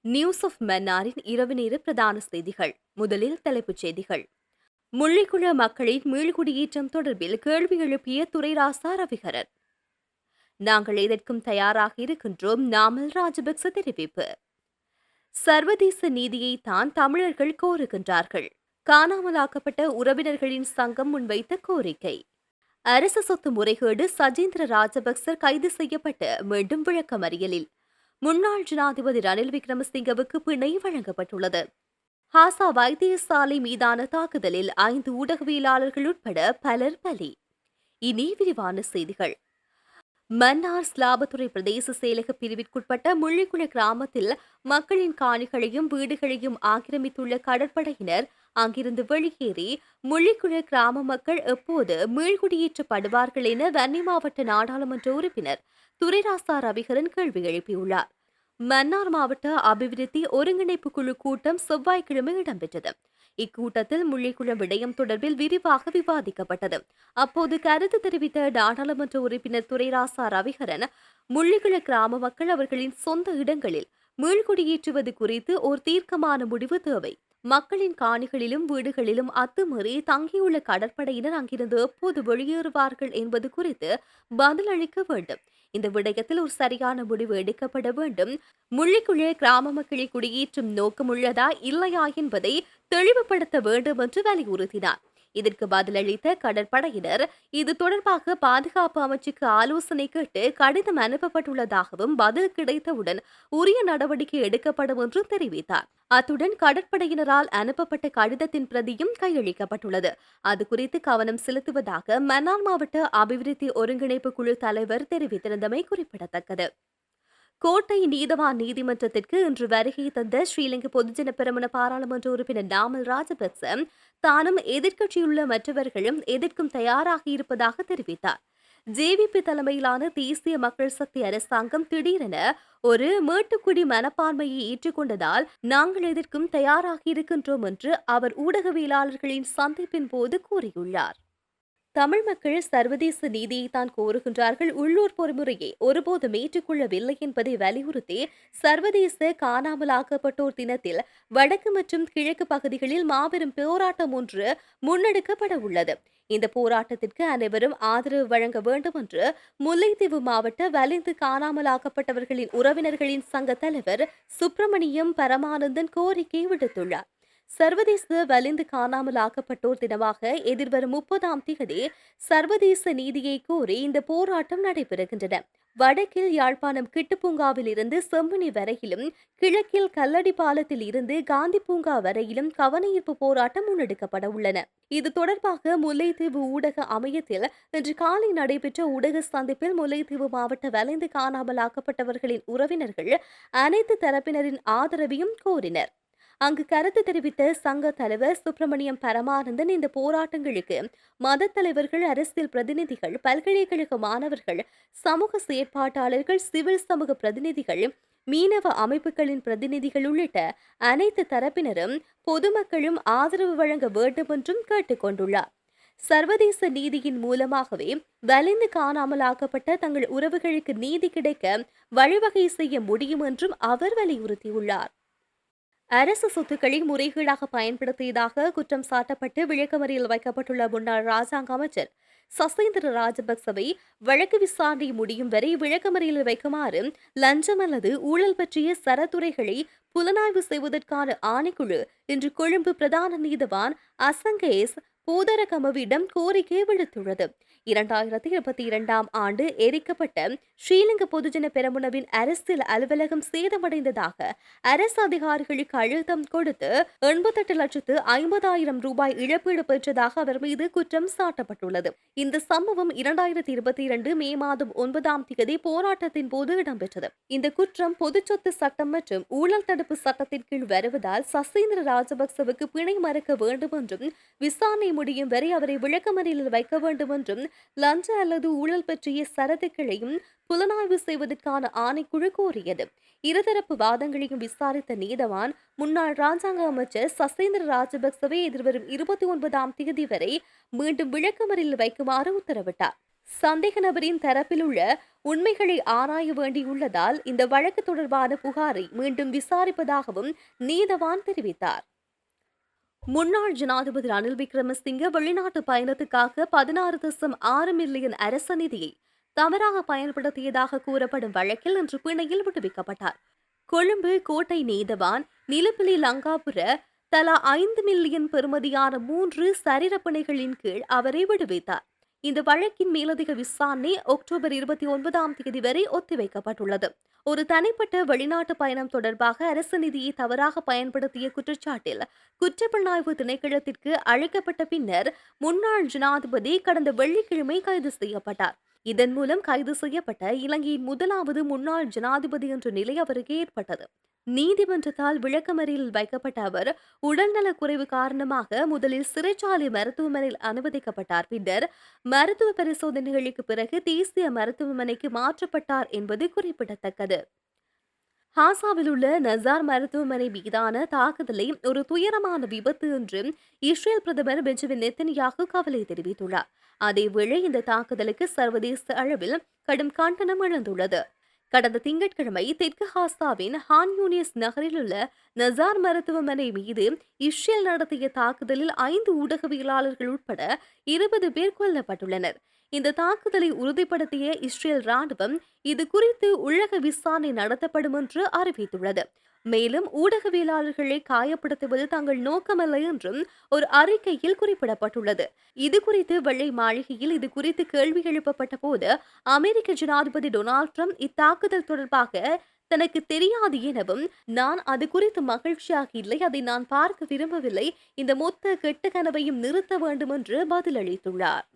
News of மன்னாரின் இரவு நேர பிரதான செய்திகள். முதலில் தலைப்புச் செய்திகள். முள்ளிக்குள மக்களின் மீள்குடியேற்றம் தொடர்பில் கேள்வி எழுப்பிய துரைராசா ரவிகரன். நாங்கள் எதற்கும் தயாராக இருக்கின்றோம், நாமல் ராஜபக்ச தெரிவிப்பு. சர்வதேச நீதியை தான் தமிழர்கள் கோருகின்றார்கள். காணாமலாக்கப்பட்ட உறவினர்களின் சங்கம் முன்வைத்த கோரிக்கை. அரசு சொத்து முறைகேடு சஜேந்திர ராஜபக்சர் கைது செய்யப்பட்டு மீண்டும் விளக்கமறியலில். முன்னாள் ஜனாதிபதி ரணில் விக்ரமசிங்கவுக்கு பிணை வழங்கப்பட்டுள்ளது. ஹாசா வைத்தியசாலை மீதான தாக்குதலில் 5 ஊடகவியலாளர்கள் உட்பட பலர் பலி. இனி விரிவான செய்திகள். மன்னார் ஸ்லாபத்துறை பிரதேச செயலக பிரிவிற்குட்பட்ட முள்ளிக்குள கிராமத்தில் மக்களின் காணிகளையும் வீடுகளையும் ஆக்கிரமித்துள்ள கடற்படையினர் அங்கிருந்து வெளியேறி முள்ளிக்குள கிராம மக்கள் எப்போது மீள்குடியேற்றப்படுவார்கள் என வன்னி மாவட்ட நாடாளுமன்ற உறுப்பினர் துரைராசா ரவிகரன் கேள்வி எழுப்பியுள்ளார். மன்னார் மாவட்ட அபிவிருத்தி ஒருங்கிணைப்பு குழு கூட்டம் செவ்வாய்க்கிழமை இடம்பெற்றது. இக்கூட்டத்தில் முள்ளிக்குளம் விடயம் தொடர்பில் விரிவாக விவாதிக்கப்பட்டது. அப்போது கருத்து தெரிவித்த நாடாளுமன்ற உறுப்பினர் துரைராசா ரவிகரன், முள்ளிக்குள கிராம மக்கள் அவர்களின் சொந்த இடங்களில் மீள்குடியேற்றுவது குறித்து ஒரு தீர்க்கமான முடிவு தேவை. மக்களின் காணிகளிலும் வீடுகளிலும் அத்துமீறி தங்கியுள்ள கடற்படையினர் அங்கிருந்து எப்போது வெளியேறுவார்கள் என்பது குறித்து பதிலளிக்க வேண்டும். இந்த விடயத்தில் ஒரு சரியான முடிவு எடுக்கப்பட வேண்டும். முள்ளிக்குள கிராம மக்களை குடியேற்றும் நோக்கம் உள்ளதா இல்லையா என்பதை தெளிவுபடுத்த வேண்டும் என்று வலியுறுத்தினார். இதற்கு பதிலளித்த கடற்படையினர், இது தொடர்பாக பாதுகாப்பு அமைச்சுக்கு ஆலோசனை கேட்டு கடிதம் அனுப்பப்பட்டுள்ளதாகவும் பதில் கிடைத்தவுடன் உரிய நடவடிக்கை எடுக்கப்படும் என்றும் தெரிவித்தார். அத்துடன் கடற்படையினரால் அனுப்பப்பட்ட கடிதத்தின் பிரதியும் கையளிக்கப்பட்டுள்ளது. அது குறித்து கவனம் செலுத்துவதாக மன்னார் மாவட்ட அபிவிருத்தி ஒருங்கிணைப்பு குழு தலைவர் தெரிவித்திருந்தமை குறிப்பிடத்தக்கது. கோட்டை நீதவான் நீதிமன்றத்திற்கு இன்று வருகை தந்த ஸ்ரீலங்கா பொதுஜன பெரமுன பாராளுமன்ற உறுப்பினர் நாமல் ராஜபக்ச தானும் எதிர்க்கட்சியுள்ள மற்றவர்களும் எதிர்க்கும் தயாராக இருப்பதாக தெரிவித்தார். ஜேவிபி தலைமையிலான தேசிய மக்கள் சக்தி அரசாங்கம் திடீரென ஒரு மேட்டுக்குடி மனப்பான்மையை ஏற்றுக்கொண்டதால் நாங்கள் எதற்கும் தயாராக இருக்கின்றோம் என்று அவர் ஊடகவியலாளர்களின் சந்திப்பின் போது கூறியுள்ளார். தமிழ் மக்கள் சர்வதேச நீதியை தான் கோருகின்றார்கள், உள்ளூர் பொறிமுறையை ஒருபோதும் ஏற்றுக்கொள்ளவில்லை என்பதை வலியுறுத்தி சர்வதேச காணாமலாக்கப்பட்டோர் தினத்தில் வடக்கு மற்றும் கிழக்கு பகுதிகளில் மாபெரும் போராட்டம் ஒன்று முன்னெடுக்கப்பட உள்ளது. இந்த போராட்டத்திற்கு அனைவரும் ஆதரவு வழங்க வேண்டும் என்று முல்லைத்தீவு மாவட்ட வலிந்து காணாமலாக்கப்பட்டவர்களின் உறவினர்களின் சங்க தலைவர் சுப்பிரமணியம் பரமானந்தன் கோரிக்கை விடுத்துள்ளார். சர்வதேச வலிந்து காணாமல் ஆக்கப்பட்டோர் தினமாக எதிர்வரும் 30ஆம் தேதி சர்வதேச நீதியை கோரி இந்த போராட்டம் நடைபெறுகின்றன. வடக்கில் யாழ்ப்பாணம் கிட்டுப்பூங்காவில் இருந்து செம்பனி வரையிலும், கிழக்கில் கல்லடி பாலத்தில் இருந்து காந்தி பூங்கா வரையிலும் கவனஈர்ப்பு போராட்டம் முன்னெடுக்கப்பட உள்ளன. இது தொடர்பாக முல்லைத்தீவு ஊடக அமையத்தில் இன்று காலை நடைபெற்ற ஊடக சந்திப்பில் முல்லைத்தீவு மாவட்ட வலிந்து காணாமல் ஆக்கப்பட்டவர்களின் உறவினர்கள் அனைத்து தரப்பினரின் ஆதரவையும் கோரினர். அங்கு கருத்து தெரிவித்த சங்க தலைவர் சுப்பிரமணியம் பரமானந்தன், இந்த போராட்டங்களுக்கு மத தலைவர்கள், அரசியல் பிரதிநிதிகள், பல்கலைக்கழக மாணவர்கள், சமூக செயற்பாட்டாளர்கள், சிவில் சமூக பிரதிநிதிகள், மீனவ அமைப்புகளின் பிரதிநிதிகள் உள்ளிட்ட அனைத்து தரப்பினரும் பொதுமக்களும் ஆதரவு வழங்க வேண்டும் என்றும் கேட்டுக் கொண்டுள்ளார். சர்வதேச நீதியின் மூலமாகவே வலிந்து காணாமலாக்கப்பட்ட தங்கள் உறவுகளுக்கு நீதி கிடைக்க வழிவகை செய்ய முடியும் என்றும் அவர் வலியுறுத்தியுள்ளார். அரசு சொத்துக்களை முறைகேடாக பயன்படுத்தியதாக குற்றம் சாட்டப்பட்டு விளக்கமறியல் வைக்கப்பட்டுள்ள முன்னாள் ராஜாங்க அமைச்சர் சசேந்திர ராஜபக்சவை வழக்கு விசாரணை முடியும் வரை விளக்கமறியலில் வைக்குமாறு லஞ்சம் அல்லது ஊழல் பற்றிய சரத்துறைகளை புலனாய்வு செய்வதற்கான ஆணைக்குழு இன்று கொழும்பு பிரதான நீதவான் அசங்கேஸ் பூதரகமவிடம் கோரிக்கை விடுத்துள்ளது. 2022ஆம் ஆண்டு எரிக்கப்பட்ட ஸ்ரீலங்கா பொதுஜன பெரமுனவின் அரசியல் அலுவலகம் சேதமடைந்ததாக அரசு அதிகாரிகளுக்கு அழுத்தம் கொடுத்து 88,50,000 ரூபாய் இழப்பீடு பெற்றதாக அவர் மீது குற்றம் சாட்டப்பட்டுள்ளது. இந்த சம்பவம் 2022 மே மாதம் 9ஆம் தேதி போராட்டத்தின் போது இடம்பெற்றது. இந்த குற்றம் பொதுச்சொத்து சட்டம் மற்றும் ஊழல் தடுப்பு சட்டத்தின் கீழ் வருவதால் சசேந்திர ராஜபக்சவுக்கு பிணை மறுக்க வேண்டும் என்றும், விசாரணை முடியும் வரை அவரை விளக்கமறியலில் வைக்க வேண்டும் என்றும், லஞ்ச அல்லது ஊழல் பற்றிய சரத்துக்களையும் புலனாய்வு செய்வதற்கான ஆணைக்குழு கோரியது. இருதரப்பு வாதங்களையும் விசாரித்த நீதவான் முன்னாள் ராஜாங்க அமைச்சர் சசேந்திர ராஜபக்சவை எதிர்வரும் 29ஆம் தேதி வரை மீண்டும் விளக்கமறியலில் வைக்குமாறு உத்தரவிட்டார். சந்தேக நபரின் தரப்பில் உள்ள உண்மைகளை ஆராய வேண்டியுள்ளதால் இந்த வழக்கு தொடர்பான புகாரை மீண்டும் விசாரிப்பதாகவும் நீதவான் தெரிவித்தார். முன்னாள் ஜனாதிபதி ரணில் விக்ரமசிங்க வெளிநாட்டு பயணத்துக்காக 16.6 மில்லியன் அரச நிதியை தவறாக பயன்படுத்தியதாக கூறப்படும் வழக்கில் இன்று பிணையில் விடுவிக்கப்பட்டார். கொழும்பு கோட்டை நீதவான் நிலப்பிலி லங்காபுர தலா 5 மில்லியன் பெறுமதியான 3 சரீரப்பிணைகளின் கீழ் அவரை விடுவித்தார். இந்த வழக்கின் மேலதிக விசாரணை அக்டோபர் 29ஆம் தேதி வரை ஒத்திவைக்கப்பட்டுள்ளது. ஒரு தனிப்பட்ட வெளிநாட்டு பயணம் தொடர்பாக அரசு நிதியை தவறாக பயன்படுத்திய குற்றச்சாட்டில் குற்றப்புலனாய்வு திணைக்களத்திற்கு அழைக்கப்பட்ட பின்னர் முன்னாள் ஜனாதிபதி கடந்த வெள்ளிக்கிழமை கைது செய்யப்பட்டார். இதன் மூலம் கைது செய்யப்பட்ட இலங்கையின் முதலாவது முன்னாள் ஜனாதிபதி என்ற நிலை அவருக்கு ஏற்பட்டது. நீதிமன்றத்தால் விளக்கமறியலில் வைக்கப்பட்ட அவர் உடல்நலக் குறைவு காரணமாக முதலில் சிறைச்சாலை மருத்துவமனையில் அனுமதிக்கப்பட்டார். பின்னர் மருத்துவ பரிசோதனைகளுக்கு பிறகு தேசிய மருத்துவமனைக்கு மாற்றப்பட்டார் என்பது குறிப்பிடத்தக்கது. ஹாசாவில் உள்ள நசார் மருத்துவமனை மீதான தாக்குதலை ஒரு துயரமான விபத்து என்று இஸ்ரேல் பிரதமர் பெஞ்சமின் நெத்தன்யாகு கவலை தெரிவித்துள்ளார். அதேவேளை இந்த தாக்குதலுக்கு சர்வதேச அளவில் கடும் கண்டனம் எழுந்துள்ளது. கடந்த திங்கட்கிழமை தெற்கு ஹாசாவின் ஹான் யூனிஸ் நகரில் உள்ள நசார் மருத்துவமனை மீது இஸ்ரேல் நடத்திய தாக்குதலில் 5 ஊடகவியலாளர்கள் உட்பட 20 பேர் கொல்லப்பட்டுள்ளனர். இந்த தாக்குதலை உறுதிப்படுத்திய இஸ்ரேல் ராணுவம் இது குறித்து உள்ளக விசாரணை நடத்தப்படும் என்று அறிவித்துள்ளது. மேலும் ஊடகவியலாளர்களை காயப்படுத்துவது தங்கள் நோக்கமல்ல என்றும் ஒரு அறிக்கையில் குறிப்பிடப்பட்டுள்ளது. இது குறித்து வெள்ளை மாளிகையில் இது குறித்து கேள்வி எழுப்பப்பட்ட போது அமெரிக்க ஜனாதிபதி டொனால்ட் ட்ரம்ப் இத்தாக்குதல் தொடர்பாக தனக்கு தெரியாது எனவும், நான் அது குறித்து மகிழ்ச்சியாக இல்லை, அதை நான் பார்க்க விரும்பவில்லை, இந்த மொத்த கெட்ட கனவையும் நிறுத்த வேண்டும் என்று பதிலளித்துள்ளார்.